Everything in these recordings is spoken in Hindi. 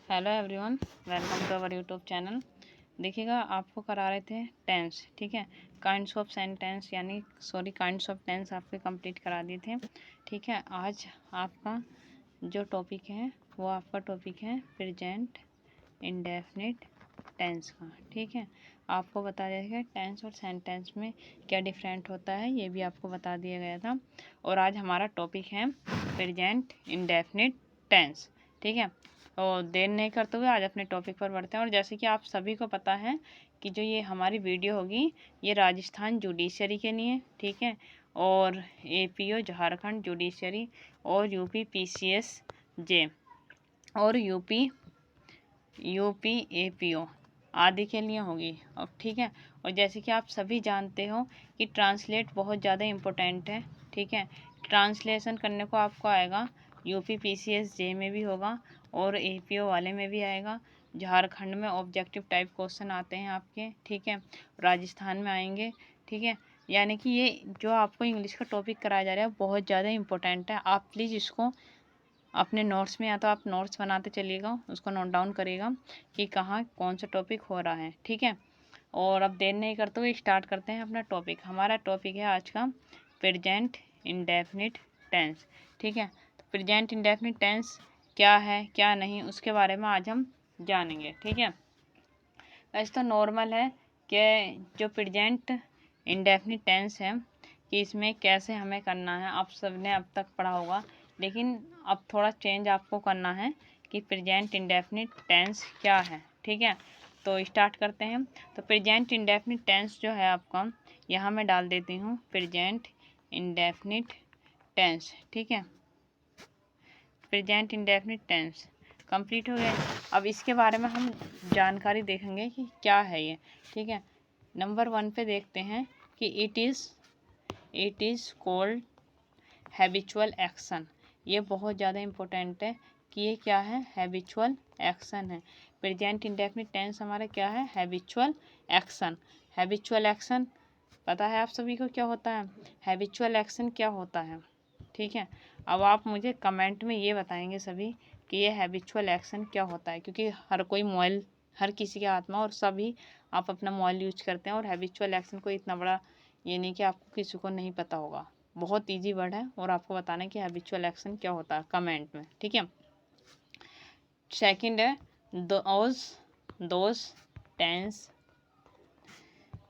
Hello everyone, welcome to our YouTube channel. देखिएगा, आपको करा रहे थे टेंस, ठीक है। Kinds of sentence kinds of tense आपके कंप्लीट करा दिए थे, ठीक है। आज आपका जो टॉपिक है वो आपका टॉपिक है प्रेजेंट इंडेफिनिट टेंस का, ठीक है। आपको बता दिया गया टेंस और सेंटेंस में क्या डिफरेंट होता है, ये भी आपको बता दिया गया था। और आज हमारा टॉपिक है प्रेजेंट इंडेफिनिट टेंस, ठीक है। और देर नहीं करते हुए आज अपने टॉपिक पर बढ़ते हैं। और जैसे कि आप सभी को पता है कि जो ये हमारी वीडियो होगी ये राजस्थान जुडिशरी के लिए, ठीक है। और एपीओ झारखंड जुडिशरी और यूपी पीसीएस जे और यूपी एपीओ आदि के लिए होगी अब, ठीक है। और जैसे कि आप सभी जानते हो कि ट्रांसलेट बहुत ज़्यादा इम्पोर्टेंट है, ठीक है। ट्रांसलेशन करने को आपको आएगा, यूपी पीसीएस जे में भी होगा और एपीओ वाले में भी आएगा। झारखंड में ऑब्जेक्टिव टाइप क्वेश्चन आते हैं आपके, ठीक है। राजस्थान में आएंगे, ठीक है। यानी कि ये जो आपको इंग्लिश का टॉपिक कराया जा रहा है बहुत ज़्यादा इंपॉर्टेंट है। आप प्लीज़ इसको अपने नोट्स में, या तो आप नोट्स बनाते चलिएगा, उसको नोट डाउन करिएगा कि कहाँ कौन सा टॉपिक हो रहा है, ठीक है। और अब देर नहीं करते हुए स्टार्ट करते हैं अपना टॉपिक। हमारा टॉपिक है आज का प्रेजेंट इंडेफिनिट टेंस, ठीक है। तो प्रेजेंट इंडेफिनिट टेंस क्या है क्या नहीं, उसके बारे में आज हम जानेंगे, ठीक है। वैसे तो नॉर्मल है कि जो प्रेजेंट इंडेफिनिट टेंस है कि इसमें कैसे हमें करना है, आप सबने अब तक पढ़ा होगा। लेकिन अब थोड़ा चेंज आपको करना है कि प्रेजेंट इंडेफिनिट टेंस क्या है, ठीक है। तो स्टार्ट करते हैं। तो प्रेजेंट इंडेफिनिट टेंस जो है आपका, यहाँ मैं डाल देती हूँ प्रेजेंट इंडेफिनिट टेंस, ठीक है। प्रेजेंट इंडेफिनिट टेंस कंप्लीट हो गया। अब इसके बारे में हम जानकारी देखेंगे कि क्या है ये, ठीक है। नंबर 1 पे देखते हैं कि it is called habitual action. ये बहुत ज़्यादा इम्पोर्टेंट है कि ये क्या है, हैबिचुअल एक्शन है। प्रेजेंट इंडेफिनिट टेंस हमारा क्या है, हैबिचुअल एक्शन। हैबिचुअल एक्शन पता है आप सभी को क्या होता है, हैबिचुअल एक्शन क्या होता है, ठीक है। अब आप मुझे कमेंट में ये बताएंगे सभी कि ये हैबिचुअल एक्शन क्या होता है, क्योंकि हर कोई मोबाइल, हर किसी के हाथ में, और सभी आप अपना मोबाइल यूज करते हैं। और हैबिचुअल एक्शन को इतना बड़ा ये नहीं कि आपको किसी को नहीं पता होगा, बहुत इजी वर्ड है और आपको बताना है कि हैबिचुअल एक्शन क्या होता है कमेंट में, ठीक है। सेकंड है those tense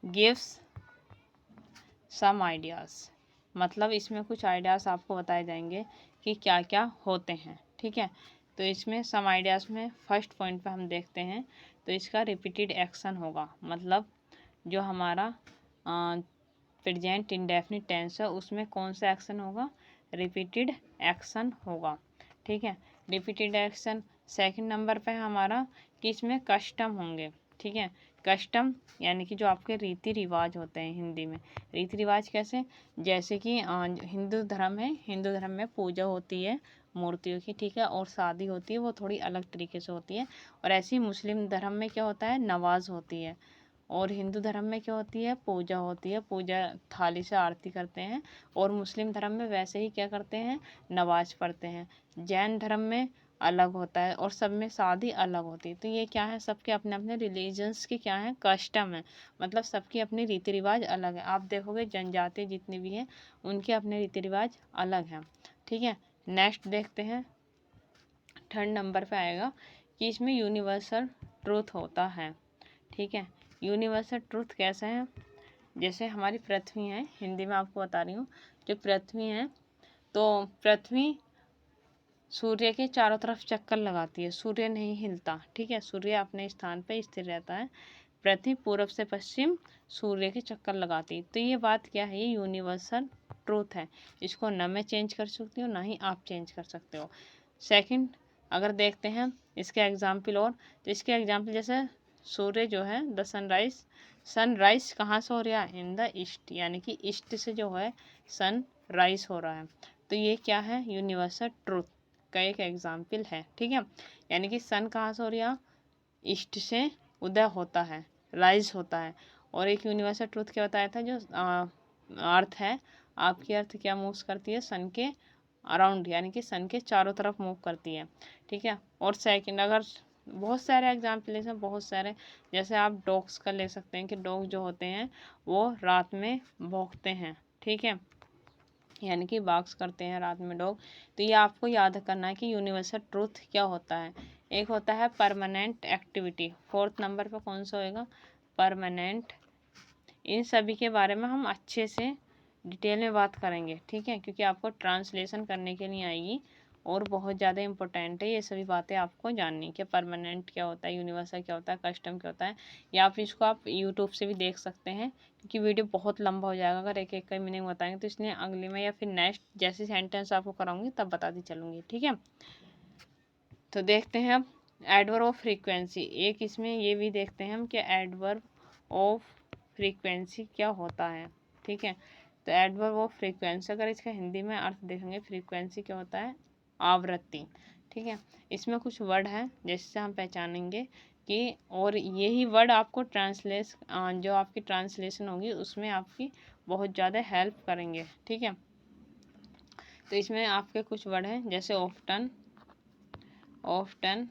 gives some ideas. मतलब इसमें कुछ आइडियाज़ आपको बताए जाएंगे कि क्या क्या होते हैं, ठीक है। तो इसमें सम आइडियाज़ में फर्स्ट पॉइंट पे हम देखते हैं तो इसका रिपीटेड एक्शन होगा। मतलब जो हमारा प्रेजेंट इंडेफिनिट टेंस है उसमें कौन सा एक्शन होगा, रिपीटेड एक्शन होगा, ठीक है। Repeated action. सेकंड नंबर पे हमारा कि इसमें कस्टम होंगे, ठीक है। कस्टम यानी कि जो आपके रीति रिवाज होते हैं, हिंदी में रीति रिवाज कैसे, जैसे कि हिंदू धर्म है, हिंदू धर्म में पूजा होती है मूर्तियों की, ठीक है। और शादी होती है वो थोड़ी अलग तरीके से होती है। और ऐसे ही मुस्लिम धर्म में क्या होता है, नमाज होती है। और हिंदू धर्म में क्या होती है, पूजा होती है, पूजा थाली से आरती करते हैं। और मुस्लिम धर्म में वैसे ही क्या करते हैं, नमाज पढ़ते हैं। जैन धर्म में अलग होता है और सब में शादी अलग होती है। तो ये क्या है, सबके अपने अपने रिलीजन्स के क्या है, कस्टम है। मतलब सबकी अपनी रीति रिवाज अलग है। आप देखोगे जनजाति जितनी भी हैं उनके अपने रीति रिवाज अलग हैं, ठीक है। नेक्स्ट देखते हैं, थर्ड नंबर पे आएगा कि इसमें यूनिवर्सल ट्रूथ होता है, ठीक है। यूनिवर्सल ट्रूथ कैसे है, जैसे हमारी पृथ्वी है, हिंदी में आपको बता रही हूँ। जो पृथ्वी है तो पृथ्वी सूर्य के चारों तरफ चक्कर लगाती है, सूर्य नहीं हिलता, ठीक है। सूर्य अपने स्थान पर स्थिर रहता है। पृथ्वी पूरब से पश्चिम सूर्य के चक्कर लगाती है। तो ये बात क्या है, ये यूनिवर्सल ट्रूथ है। इसको न मैं चेंज कर सकती हूँ ना ही आप चेंज कर सकते हो। सेकंड अगर देखते हैं इसके एग्जाम्पल, और तो इसके एग्जाम्पल जैसे सूर्य जो है द सनराइज कहाँ से हो रहा है, इन द ईस्ट, यानी कि ईस्ट से जो है सनराइज हो रहा है। तो ये क्या है, यूनिवर्सल ट्रूथ का एक एग्जाम्पल है, ठीक है। यानी कि सन कहाँ से हो रहा है, ईस्ट से उदय होता है, राइज होता है। और एक यूनिवर्सल ट्रूथ क्या बताया था, जो अर्थ है, आपकी अर्थ क्या मूव करती है, सन के अराउंड, यानी कि सन के चारों तरफ मूव करती है, ठीक है। और सेकंड अगर बहुत सारे एग्जाम्पल हैं, बहुत सारे। जैसे आप डॉग्स का ले सकते हैं कि डॉग जो होते हैं वो रात में भौंकते हैं, ठीक है, यानी कि बार्क्स करते हैं रात में डॉग। तो ये आपको याद करना है कि यूनिवर्सल ट्रूथ क्या होता है। एक होता है परमानेंट एक्टिविटी, 4th नंबर पर कौन सा होएगा, परमानेंट। इन सभी के बारे में हम अच्छे से डिटेल में बात करेंगे, ठीक है, क्योंकि आपको ट्रांसलेशन करने के लिए आएगी और बहुत ज़्यादा इंपॉर्टेंट है ये सभी बातें आपको जाननी, कि परमानेंट क्या होता है, यूनिवर्सल क्या होता है, कस्टम क्या होता है। या फिर इसको आप यूट्यूब से भी देख सकते हैं, क्योंकि वीडियो बहुत लंबा हो जाएगा अगर एक एक का मीनिंग बताएंगे, तो इसलिए अगली में या फिर नेक्स्ट जैसे सेंटेंस आपको कराऊंगी तब बताती चलूँगी, ठीक है। तो देखते हैं अब एडवर्ब ऑफ फ्रीक्वेंसी। एक इसमें ये भी देखते हैं हम कि एडवर्ब ऑफ फ्रीक्वेंसी क्या होता है, ठीक है। तो एडवर्ब ऑफ फ्रीक्वेंसी, अगर इसका हिंदी में अर्थ देखेंगे, फ्रीक्वेंसी क्या होता है, आवृत्ति, ठीक है। इसमें कुछ वर्ड है जिससे हम पहचानेंगे कि, और यही वर्ड आपको जो आपकी ट्रांसलेशन होगी उसमें आपकी बहुत ज़्यादा हेल्प करेंगे, ठीक है। तो इसमें आपके कुछ वर्ड हैं जैसे ऑफ्टन, ऑफ्टन,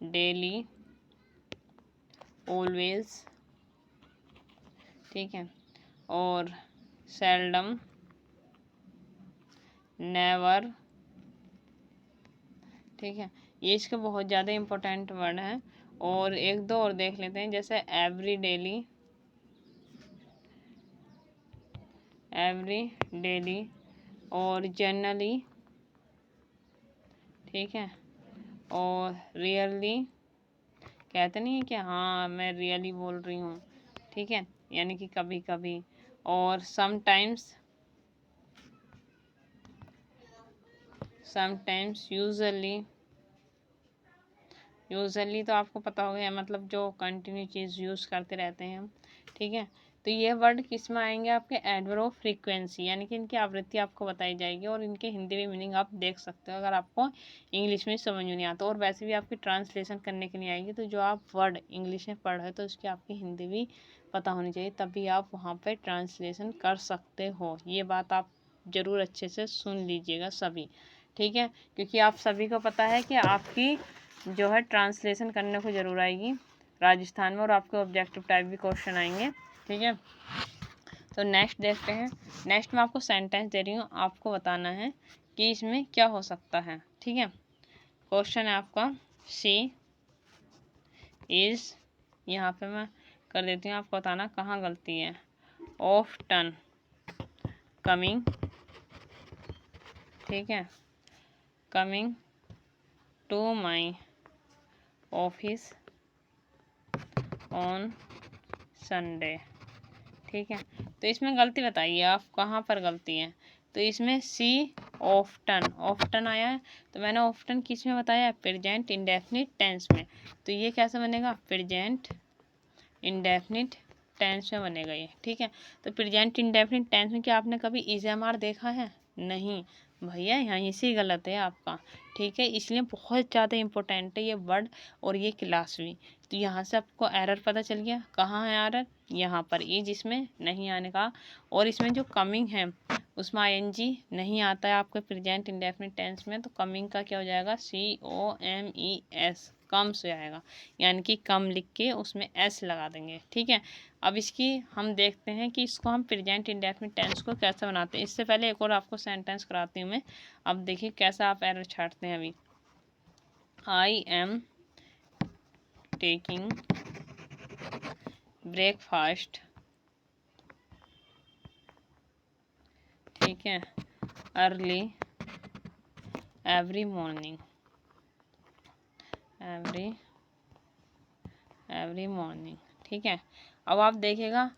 डेली, ऑलवेज, ठीक है, और सेल्डम, नेवर, ठीक है। ये इसके बहुत ज़्यादा इम्पोर्टेंट वर्ड हैं। और एक दो और देख लेते हैं, जैसे एवरी डेली, एवरी डेली, और जनरली, ठीक है, और रियली, कहते नहीं है कि हाँ मैं रियली बोल रही हूँ, ठीक है, यानी कि कभी कभी, और समटाइम्स, समटाइम्स, यूजुअली, यूजुअली तो आपको पता होगा, मतलब जो कंटिन्यू चीज़ यूज़ करते रहते हैं हम, ठीक है। तो ये वर्ड किस में आएंगे, आपके एडवर्ब ऑफ फ्रीक्वेंसी, यानी कि इनकी आवृत्ति आपको बताई जाएगी और इनके हिंदी में मीनिंग आप देख सकते हो अगर आपको इंग्लिश में समझ में नहीं आता। और वैसे भी आपकी ट्रांसलेशन करने के लिए आएगी, तो जो आप वर्ड इंग्लिश में पढ़ रहे हो तो उसकी आपकी हिंदी भी पता होनी चाहिए, तभी आप वहाँ पर ट्रांसलेशन कर सकते हो। ये बात आप ज़रूर अच्छे से सुन लीजिएगा सभी, ठीक है, क्योंकि आप सभी को पता है कि आपकी जो है ट्रांसलेशन करने को ज़रूर आएगी राजस्थान में, और आपके ऑब्जेक्टिव टाइप भी क्वेश्चन आएंगे, ठीक है। तो नेक्स्ट देखते हैं। नेक्स्ट में आपको सेंटेंस दे रही हूँ, आपको बताना है कि इसमें क्या हो सकता है, ठीक है। क्वेश्चन है आपका, शी इज़, यहाँ पे मैं कर देती हूँ, आपको बताना कहाँ गलती है। ऑफ्टन कमिंग, ठीक है, coming to my office on Sunday, ठीक है। तो इसमें गलती बताइए आप कहाँ पर गलती है। तो इसमें सी ऑफ्टन, ऑफ्टन आया है, तो मैंने ऑफ्टन किस में बताया, प्रेजेंट इंडेफिनिट टेंस में। तो ये कैसे बनेगा, प्रेजेंट इंडेफिनिट टेंस में बनेगा ये, ठीक है। तो प्रेजेंट इंडेफिनिट टेंस में क्या आपने कभी इज़ देखा है, नहीं भैया, यहाँ इसी गलत है आपका, ठीक है। इसलिए बहुत ज़्यादा इम्पोर्टेंट है ये वर्ड और ये क्लास भी। तो यहाँ से आपको एरर पता चल गया, कहाँ है एरर, यहाँ पर इज इसमें नहीं आने का, और इसमें जो कमिंग है उसमें आईएनजी नहीं आता है आपके प्रेजेंट इंडेफिनिट टेंस में, तो कमिंग का क्या हो जाएगा, COMES, कम से आएगा, यानी कि कम लिख के उसमें एस लगा देंगे, ठीक है। अब इसकी हम देखते हैं कि इसको हम प्रेजेंट इंडेफिनिट टेंस को कैसे बनाते हैं। इससे पहले एक और आपको सेंटेंस कराती हूँ मैं, अब देखिए कैसा आप एरर छाटते हैं। अभी आई एम टेकिंग ब्रेकफास्ट, ठीक है, early every morning, every morning, ठीक है। अब आप देखिएगा,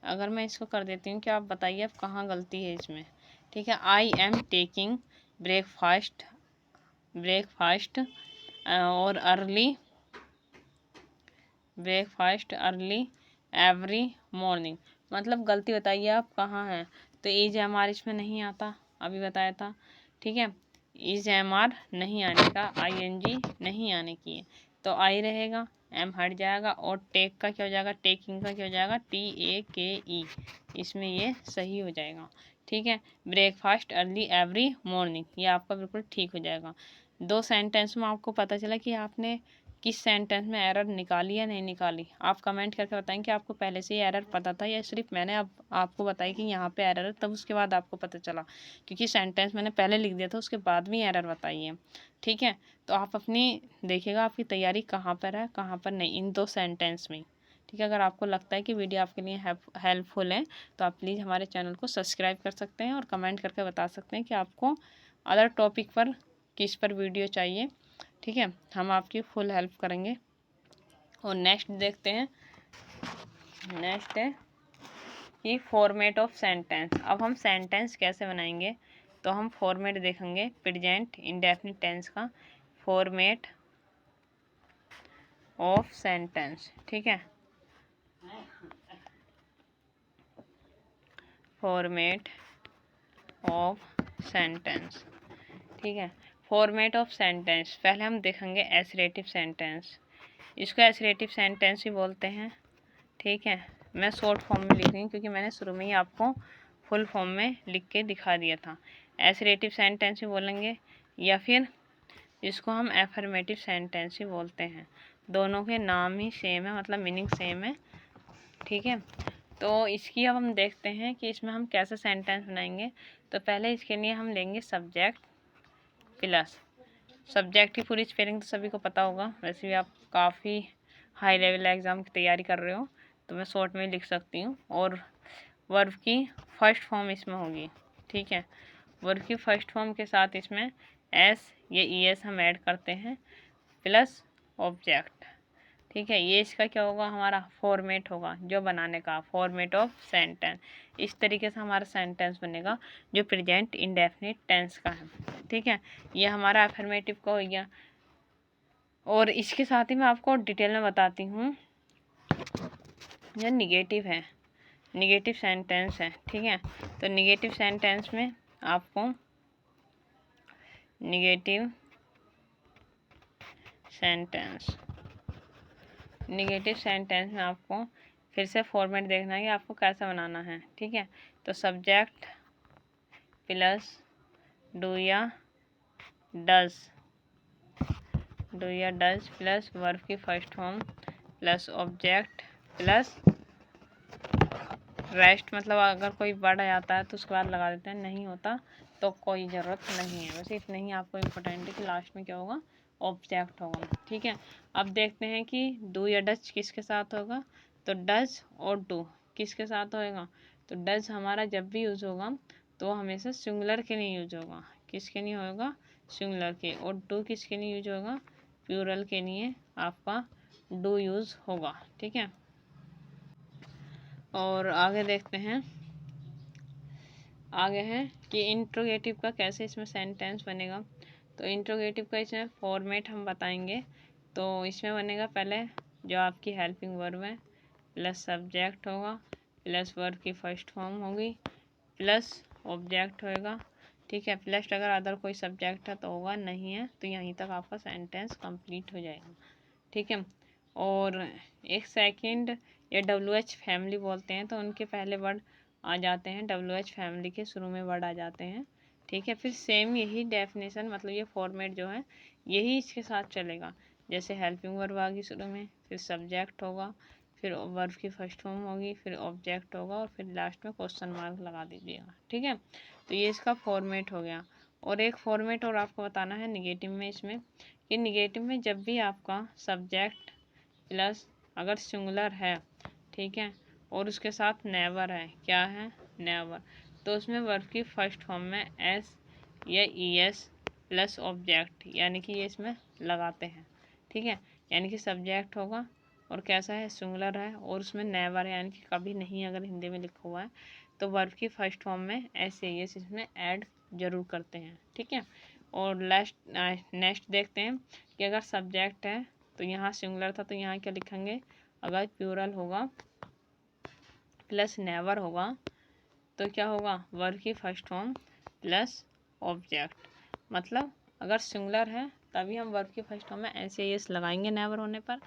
अगर मैं इसको कर देती हूँ कि आप बताइए अब कहाँ गलती है इसमें, ठीक है। I am taking breakfast, breakfast और early, breakfast early every morning, मतलब गलती बताइए आप कहाँ है। तो इज एम आर इसमें नहीं आता, अभी बताया था, ठीक है। इज एम आर नहीं आने का, ING नहीं आने की है, तो आई रहेगा, एम हट जाएगा, और टेक का क्या हो जाएगा, टेकिंग का क्या हो जाएगा, TAKE, इसमें ये सही हो जाएगा, ठीक है। ब्रेकफास्ट अर्ली एवरी मॉर्निंग, ये आपका बिल्कुल ठीक हो जाएगा। दो सेंटेंस में आपको पता चला कि आपने किस सेंटेंस में एरर निकाली या नहीं निकाली। आप कमेंट करके बताएं कि आपको पहले से ही एरर पता था या सिर्फ मैंने अब आपको बताई कि यहाँ पे एरर है तब उसके बाद आपको पता चला, क्योंकि सेंटेंस मैंने पहले लिख दिया था उसके बाद भी एरर बताई है। ठीक है, तो आप अपनी देखिएगा आपकी तैयारी कहाँ पर है कहाँ पर नहीं, इन 2 सेंटेंस में। ठीक है, अगर आपको लगता है कि वीडियो आपके लिए हेल्पफुल है तो आप प्लीज़ हमारे चैनल को सब्सक्राइब कर सकते हैं और कमेंट करके बता सकते हैं कि आपको अदर टॉपिक पर किस पर वीडियो चाहिए। ठीक है, हम आपकी फुल हेल्प करेंगे। और नेक्स्ट देखते हैं, नेक्स्ट है कि फॉर्मेट ऑफ सेंटेंस। अब हम सेंटेंस कैसे बनाएंगे, तो हम फॉर्मेट देखेंगे प्रेजेंट इंडेफिनिट टेंस का फॉर्मेट ऑफ सेंटेंस। ठीक है, फॉर्मेट ऑफ सेंटेंस। ठीक है, फॉर्मेट ऑफ सेंटेंस पहले हम देखेंगे एसरेटिव सेंटेंस। इसको एसरेटिव सेंटेंस ही बोलते हैं। ठीक है, मैं शॉर्ट फॉर्म में लिख रही हूँ क्योंकि मैंने शुरू में ही आपको फुल फॉर्म में लिख के दिखा दिया था। एसरेटिव सेंटेंस ही बोलेंगे या फिर इसको हम एफर्मेटिव सेंटेंस ही बोलते हैं। दोनों के नाम ही सेम है, मतलब मीनिंग सेम है। ठीक है, तो इसकी अब हम देखते हैं कि इसमें हम कैसे सेंटेंस बनाएंगे। तो पहले इसके लिए हम लेंगे सब्जेक्ट प्लस, सब्जेक्ट की पूरी स्पेलिंग तो सभी को पता होगा, वैसे भी आप काफ़ी हाई लेवल एग्ज़ाम की तैयारी कर रहे हो तो मैं शॉर्ट में लिख सकती हूँ। और वर्ब की फर्स्ट फॉर्म इसमें होगी। ठीक है, वर्ब की फर्स्ट फॉर्म के साथ इसमें एस या ई एस हम ऐड करते हैं प्लस ऑब्जेक्ट। ठीक है, ये इसका क्या होगा, हमारा फॉर्मेट होगा जो बनाने का, फॉर्मेट ऑफ सेंटेंस। इस तरीके से हमारा सेंटेंस बनेगा जो प्रेजेंट इंडेफिनिट टेंस का है। ठीक है, ये हमारा अफर्मेटिव का हो गया। और इसके साथ ही मैं आपको डिटेल में बताती हूँ जो निगेटिव है, निगेटिव सेंटेंस है। ठीक है, तो निगेटिव सेंटेंस में आपको निगेटिव सेंटेंस, निगेटिव सेंटेंस में आपको फिर से फॉर्मेट देखना है कि आपको कैसे बनाना है। ठीक है, तो सब्जेक्ट प्लस डू या डज, डू या डज प्लस वर्ब की first form plus object plus rest, मतलब अगर कोई वर्ड आ जाता है तो उसके बाद लगा देते हैं, नहीं होता तो कोई ज़रूरत नहीं है। वैसे इतना ही आपको इम्पोर्टेंट है कि लास्ट में क्या होगा, ऑब्जेक्ट होगा। ठीक है, अब देखते हैं कि डू या डज किसके साथ होगा। तो डज और डू किसके साथ होएगा, तो डज हमारा जब भी यूज़ होगा तो हमेशा सिंगुलर के लिए यूज होगा। किसके लिए होगा, सिंगुलर के। और डू किसके लिए यूज होगा, प्लूरल के लिए आपका डू यूज़ होगा। ठीक है, और आगे देखते हैं, आगे है कि इंट्रोगेटिव का कैसे इसमें सेंटेंस बनेगा। तो इंट्रोगेटिव का इसमें फॉर्मेट हम बताएंगे। तो इसमें बनेगा पहले जो आपकी हेल्पिंग वर्ब है प्लस सब्जेक्ट होगा प्लस वर्ब की फर्स्ट फॉर्म होगी प्लस ऑब्जेक्ट होएगा। ठीक है, प्लस अगर अदर कोई सब्जेक्ट है तो होगा, नहीं है तो यहीं तक आपका सेंटेंस कंप्लीट हो जाएगा। ठीक है, और एक सेकंड या WH फैमिली बोलते हैं तो उनके पहले वर्ड आ जाते हैं, WH फैमिली के शुरू में वर्ड आ जाते हैं। ठीक है, फिर सेम यही डेफिनेशन, मतलब ये फॉर्मेट जो है यही इसके साथ चलेगा। जैसे हेल्पिंग वर्ब आ गई शुरू में, फिर सब्जेक्ट होगा, फिर वर्ब की फर्स्ट फॉर्म होगी, फिर ऑब्जेक्ट होगा और फिर लास्ट में क्वेश्चन मार्क लगा दीजिएगा। ठीक है, तो ये इसका फॉर्मेट हो गया। और एक फॉर्मेट और आपको बताना है निगेटिव में, इसमें कि निगेटिव में जब भी आपका सब्जेक्ट प्लस अगर सिंगुलर है, ठीक है, और उसके साथ नेवर है, क्या है, नेवर, तो उसमें वर्ब की फर्स्ट फॉर्म में एस या ई एस प्लस ऑब्जेक्ट, यानी कि ये इसमें लगाते हैं। ठीक है, यानी कि सब्जेक्ट होगा और कैसा है, सिंगुलर है और उसमें नेवर है, यानी कि कभी नहीं अगर हिंदी में लिखा हुआ है तो वर्ब की फर्स्ट फॉर्म में एस या ई एस इसमें ऐड जरूर करते हैं। ठीक है, और नेक्स्ट देखते हैं कि अगर सब्जेक्ट है तो यहाँ सिंगुलर था तो यहाँ क्या लिखेंगे, अगर प्लूरल होगा प्लस नेवर होगा तो क्या होगा, वर्ब की फर्स्ट फॉर्म प्लस ऑब्जेक्ट। मतलब अगर सिंगुलर है तभी हम वर्ब की फर्स्ट फॉर्म में एस या एस लगाएंगे नेवर होने पर,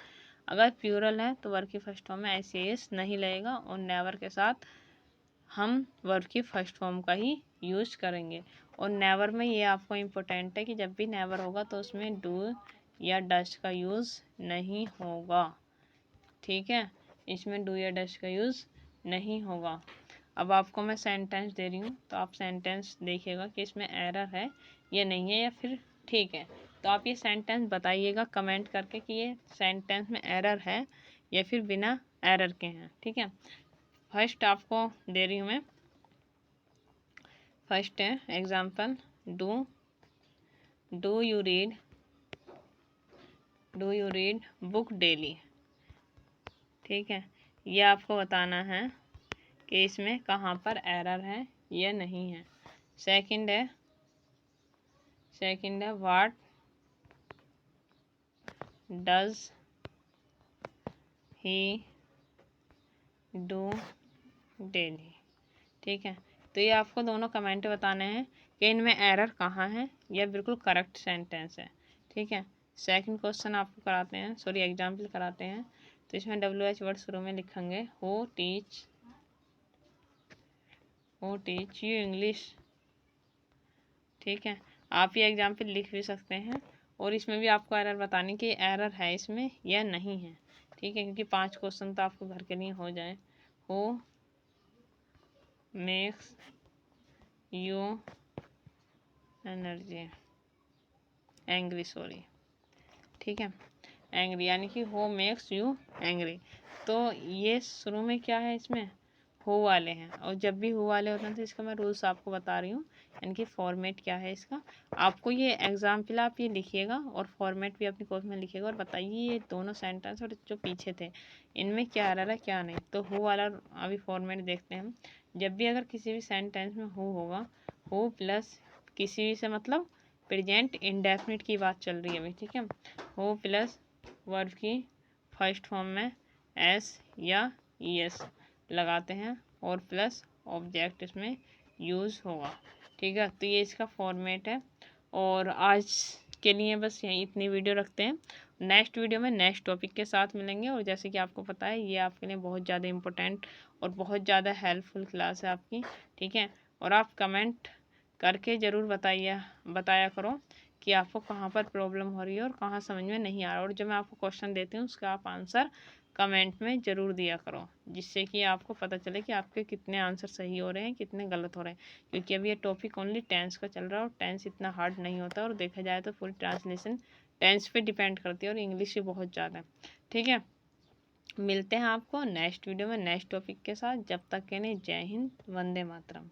अगर प्लूरल है तो वर्ब की फर्स्ट फॉर्म में एस या एस नहीं लगेगा और नेवर के साथ हम वर्ब की फर्स्ट फॉर्म का ही यूज करेंगे। और नेवर में ये आपको इम्पोर्टेंट है कि जब भी नेवर होगा तो उसमें डू या डस का यूज़ नहीं होगा। ठीक है, इसमें डू या डस का यूज़ नहीं होगा। अब आपको मैं सेंटेंस दे रही हूँ, तो आप सेंटेंस देखिएगा कि इसमें एरर है या नहीं है या फिर ठीक है। तो आप ये सेंटेंस बताइएगा कमेंट करके कि ये सेंटेंस में एरर है या फिर बिना एरर के हैं। ठीक है, फर्स्ट आपको दे रही हूँ मैं। फर्स्ट है example, do you read book daily. ठीक है, ये आपको बताना है कि इसमें कहाँ पर एरर है या नहीं है। सेकंड है what does he do daily. ठीक है, तो ये आपको दोनों कमेंट बताने हैं कि इनमें एरर कहाँ है या बिल्कुल करेक्ट सेंटेंस है। ठीक है, सेकंड क्वेश्चन आपको कराते हैं, सॉरी एग्जाम्पल कराते हैं। तो इसमें WH वर्ड शुरू में लिखेंगे, हु टीच यू इंग्लिश। ठीक है, आप ये एग्जाम्पल लिख भी सकते हैं और इसमें भी आपको एरर बताने की एरर है इसमें या नहीं है। ठीक है, क्योंकि 5 क्वेश्चन तो आपको घर के लिए हो जाए। Who makes you angry, sorry. ठीक है, एंग्री यानी कि हु मेक्स यू एंग्री। तो ये शुरू में क्या है, इसमें हो वाले हैं, और जब भी हो वाले होते हैं तो इसका मैं रूल्स आपको बता रही हूँ, यानी कि फॉर्मेट क्या है इसका। आपको ये एग्जाम्पल आप ये लिखिएगा और फॉर्मेट भी अपनी कॉपी में लिखिएगा और बताइए ये दोनों सेंटेंस और जो पीछे थे इनमें क्या एरर है क्या नहीं। तो हो वाला अभी फॉर्मेट देखते हैं हम। जब भी अगर किसी भी सेंटेंस में हो होगा, हो प्लस किसी भी से मतलब प्रेजेंट इंडेफिनिट की बात चल रही है अभी। ठीक है, हो प्लस वर्ब की फर्स्ट फॉर्म में एस या ईएस लगाते हैं और प्लस ऑब्जेक्ट इसमें यूज़ होगा। ठीक है, तो ये इसका फॉर्मेट है। और आज के लिए बस यही इतनी वीडियो रखते हैं। नेक्स्ट वीडियो में नेक्स्ट टॉपिक के साथ मिलेंगे। और जैसे कि आपको पता है ये आपके लिए बहुत ज़्यादा इम्पोर्टेंट और बहुत ज़्यादा हेल्पफुल क्लास है आपकी। ठीक है, और आप कमेंट करके ज़रूर बताया करो कि आपको कहाँ पर प्रॉब्लम हो रही है और कहाँ समझ में नहीं आ रहा। और जो मैं आपको क्वेश्चन देती हूँ उसका आप आंसर कमेंट में ज़रूर दिया करो, जिससे कि आपको पता चले कि आपके कितने आंसर सही हो रहे हैं कितने गलत हो रहे हैं। क्योंकि अभी ये टॉपिक ओनली टेंस का चल रहा है और टेंस इतना हार्ड नहीं होता, और देखा जाए तो पूरी ट्रांसलेशन टेंस पे डिपेंड करती है और इंग्लिश भी बहुत ज़्यादा। ठीक है, मिलते हैं आपको नेक्स्ट वीडियो में नेक्स्ट टॉपिक के साथ। जब तक के लिए जय हिंद, वंदे मातरम।